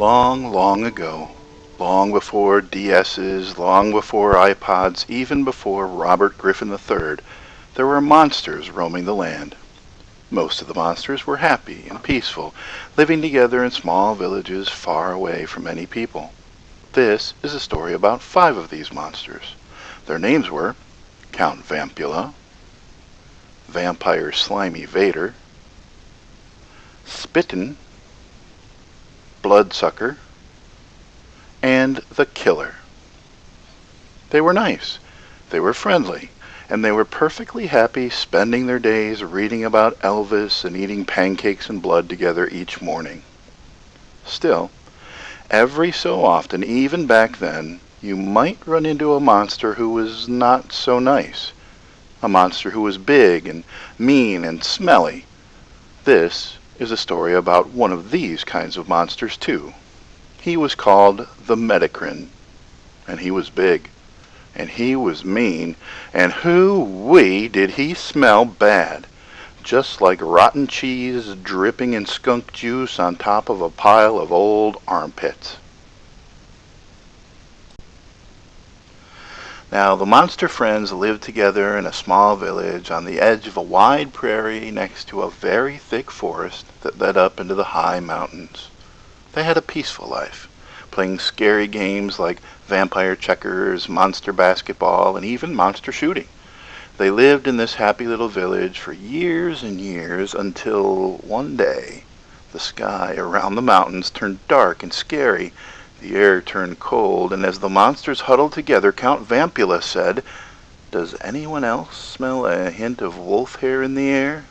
Long, long ago, long before DS's, long before iPods, even before Robert Griffin III, there were monsters roaming the land. Most of the monsters were happy and peaceful, living together in small villages far away from any people. This is a story about 5 of these monsters. Their names were Count Vampula, Vampire Slimy Vader, Spittin', Bloodsucker, and the Killer. They were nice, they were friendly, and they were perfectly happy spending their days reading about Elvis and eating pancakes and blood together each morning. Still, every so often, even back then, you might run into a monster who was not so nice. A monster who was big and mean and smelly. This is a story about one of these kinds of monsters too. He was called the Metacrin, and he was big, and he was mean, and hoo-wee did he smell bad, just like rotten cheese dripping in skunk juice on top of a pile of old armpits. Now, the monster friends lived together in a small village on the edge of a wide prairie next to a very thick forest that led up into the high mountains. They had a peaceful life, playing scary games like vampire checkers, monster basketball, and even monster shooting. They lived in this happy little village for years and years until one day the sky around the mountains turned dark and scary. The air turned cold, and as the monsters huddled together, Count Vampula said, "Does anyone else smell a hint of wolf hair in the air?"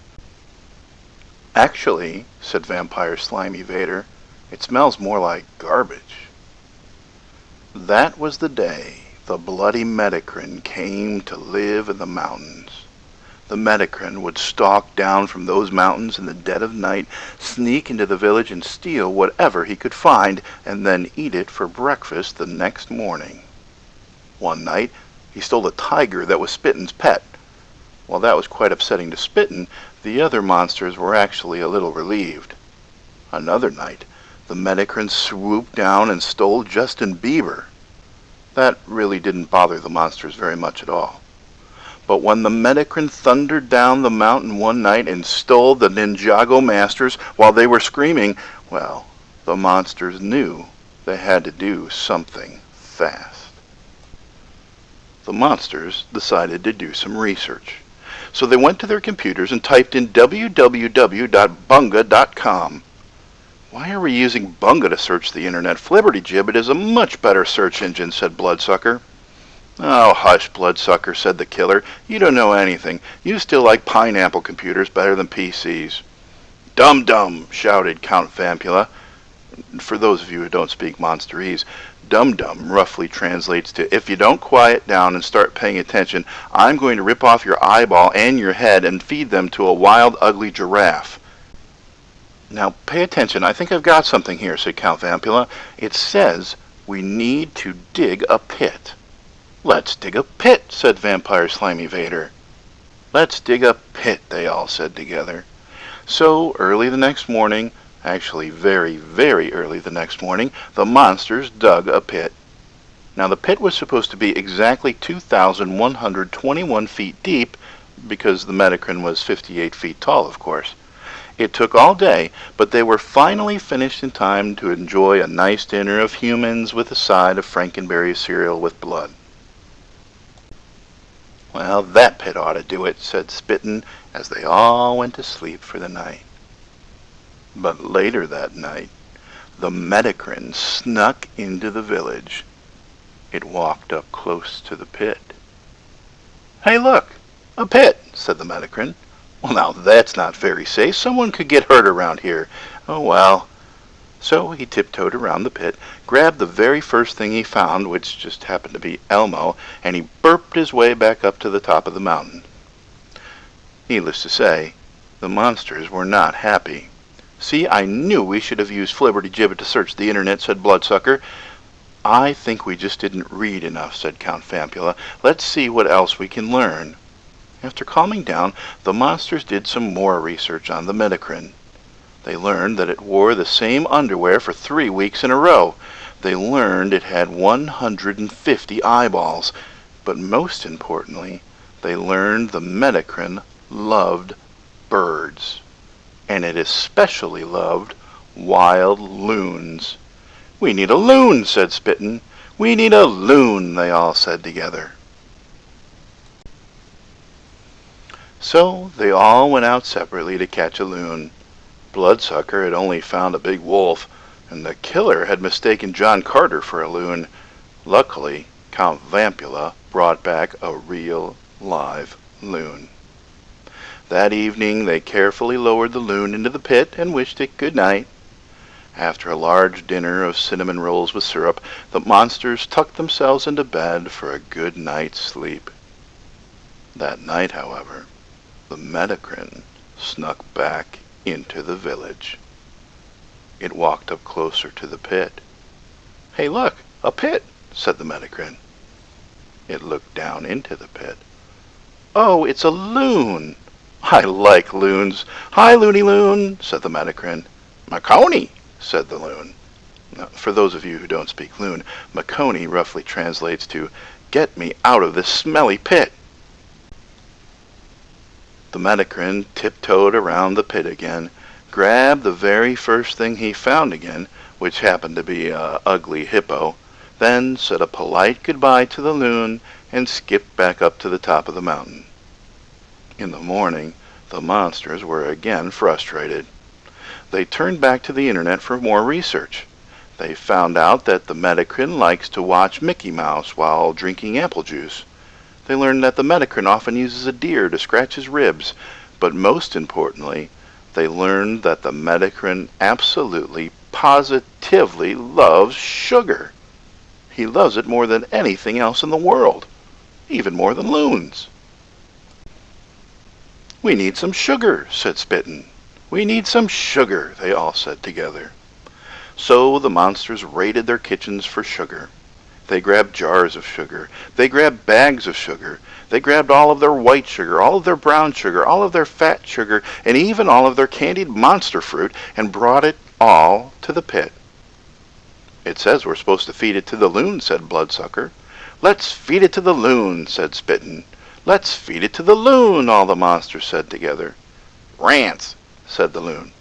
"Actually," said Vampire Slimy Vader, "it smells more like garbage." That was the day the bloody Metacrin came to live in the mountains. The Metacrin would stalk down from those mountains in the dead of night, sneak into the village and steal whatever he could find, and then eat it for breakfast the next morning. One night, he stole a tiger that was Spittin's pet. While that was quite upsetting to Spittin, the other monsters were actually a little relieved. Another night, the Metacrin swooped down and stole Justin Bieber. That really didn't bother the monsters very much at all. But when the Metacrin thundered down the mountain one night and stole the Ninjago Masters while they were screaming, well, the monsters knew they had to do something fast. The monsters decided to do some research. So they went to their computers and typed in www.bunga.com. "Why are we using Bunga to search the internet? Flibbertigibbet is a much better search engine," said Bloodsucker. "Oh, hush, Bloodsucker," said the Killer. "You don't know anything. You still like pineapple computers better than PCs. "Dum-dum," shouted Count Vampula. For those of you who don't speak Monsterese, dum-dum roughly translates to, "If you don't quiet down and start paying attention, I'm going to rip off your eyeball and your head and feed them to a wild, ugly giraffe." "Now, pay attention. I think I've got something here," said Count Vampula. "It says we need to dig a pit." "Let's dig a pit," said Vampire Slimy Vader. "Let's dig a pit," they all said together. So early the next morning, actually very, very early the next morning, the monsters dug a pit. Now the pit was supposed to be exactly 2,121 feet deep, because the Metacrin was 58 feet tall, of course. It took all day, but they were finally finished in time to enjoy a nice dinner of humans with a side of Frankenberry cereal with blood. "Well, that pit ought to do it," said Spittin' as they all went to sleep for the night. But later that night, the Metacrin snuck into the village. It walked up close to the pit. "Hey, look, a pit," said the Metacrin. "Well, now that's not very safe. Someone could get hurt around here. Oh, well." So he tiptoed around the pit, grabbed the very first thing he found, which just happened to be Elmo, and he burped his way back up to the top of the mountain. Needless to say, the monsters were not happy. "See, I knew we should have used Flibbertigibbet to search the internet," said Bloodsucker. "I think we just didn't read enough," said Count Vampula. "Let's see what else we can learn." After calming down, the monsters did some more research on the Metacrin. They learned that it wore the same underwear for 3 weeks in a row. They learned it had 150 eyeballs. But most importantly, they learned the Metacrin loved birds. And it especially loved wild loons. "We need a loon," said Spittin'. "We need a loon," they all said together. So they all went out separately to catch a loon. Bloodsucker had only found a big wolf, and the killer had mistaken John Carter for a loon. Luckily, Count Vampula brought back a real, live loon. That evening they carefully lowered the loon into the pit and wished it good night. After a large dinner of cinnamon rolls with syrup, the monsters tucked themselves into bed for a good night's sleep. That night, however, the Metacrin snuck back into the village. It walked up closer to the pit. "Hey, look, a pit," said the Metacrin. It looked down into the pit. "Oh, it's a loon. I like loons. Hi, Loony Loon," said the Metacrin. "Macony," said the loon. Now, for those of you who don't speak loon, Macony roughly translates to "Get me out of this smelly pit." The Metacrin tiptoed around the pit again, grabbed the very first thing he found again, which happened to be a ugly hippo, then said a polite goodbye to the loon and skipped back up to the top of the mountain. In the morning, the monsters were again frustrated. They turned back to the internet for more research. They found out that the Metacrin likes to watch Mickey Mouse while drinking apple juice. They learned that the Metacrin often uses a deer to scratch his ribs, but most importantly, they learned that the Metacrin absolutely, positively loves sugar. He loves it more than anything else in the world, even more than loons. "We need some sugar," said Spittin'. "We need some sugar," they all said together. So the monsters raided their kitchens for sugar. They grabbed jars of sugar. They grabbed bags of sugar. They grabbed all of their white sugar, all of their brown sugar, all of their fat sugar, and even all of their candied monster fruit, and brought it all to the pit. "It says we're supposed to feed it to the loon," said Bloodsucker. "Let's feed it to the loon," said Spittin'. "Let's feed it to the loon," all the monsters said together. "Rants," said the loon.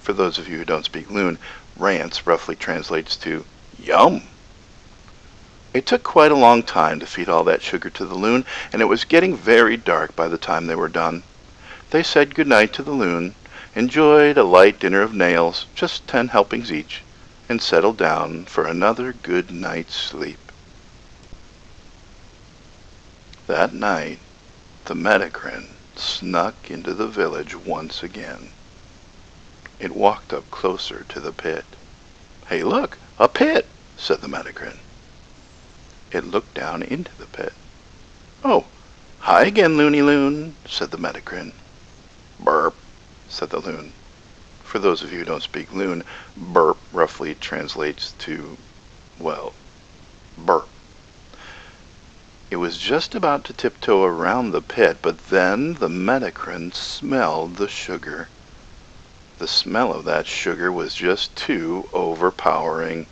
For those of you who don't speak loon, rants roughly translates to yum. It took quite a long time to feed all that sugar to the loon, and it was getting very dark by the time they were done. They said good night to the loon, enjoyed a light dinner of nails, just 10 helpings each, and settled down for another good night's sleep. That night, the Metacrin snuck into the village once again. It walked up closer to the pit. "Hey, look, a pit," said the Metacrin. It looked down into the pit. "Oh, hi again, Loony Loon," said the Metacrin. "Burp," said the loon. For those of you who don't speak loon, burp roughly translates to, well, burp. It was just about to tiptoe around the pit, but then the Metacrin smelled the sugar. The smell of that sugar was just too overpowering.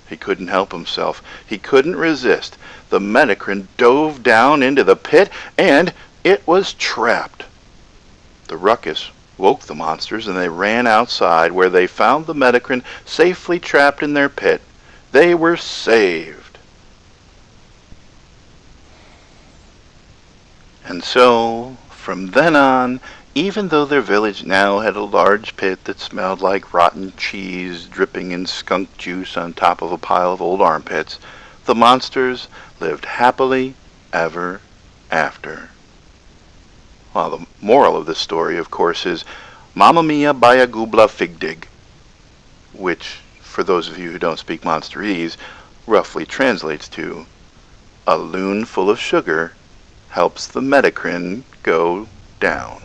He couldn't help himself. He couldn't resist. The Metacrin dove down into the pit, and it was trapped. The ruckus woke the monsters, and they ran outside, where they found the Metacrin safely trapped in their pit. They were saved. And so, from then on, even though their village now had a large pit that smelled like rotten cheese dripping in skunk juice on top of a pile of old armpits, the monsters lived happily ever after. Well, the moral of this story, of course, is Mamma Mia Baya Gubla Figdig, which, for those of you who don't speak Monsterese, roughly translates to a loon full of sugar helps the Metacrin go down.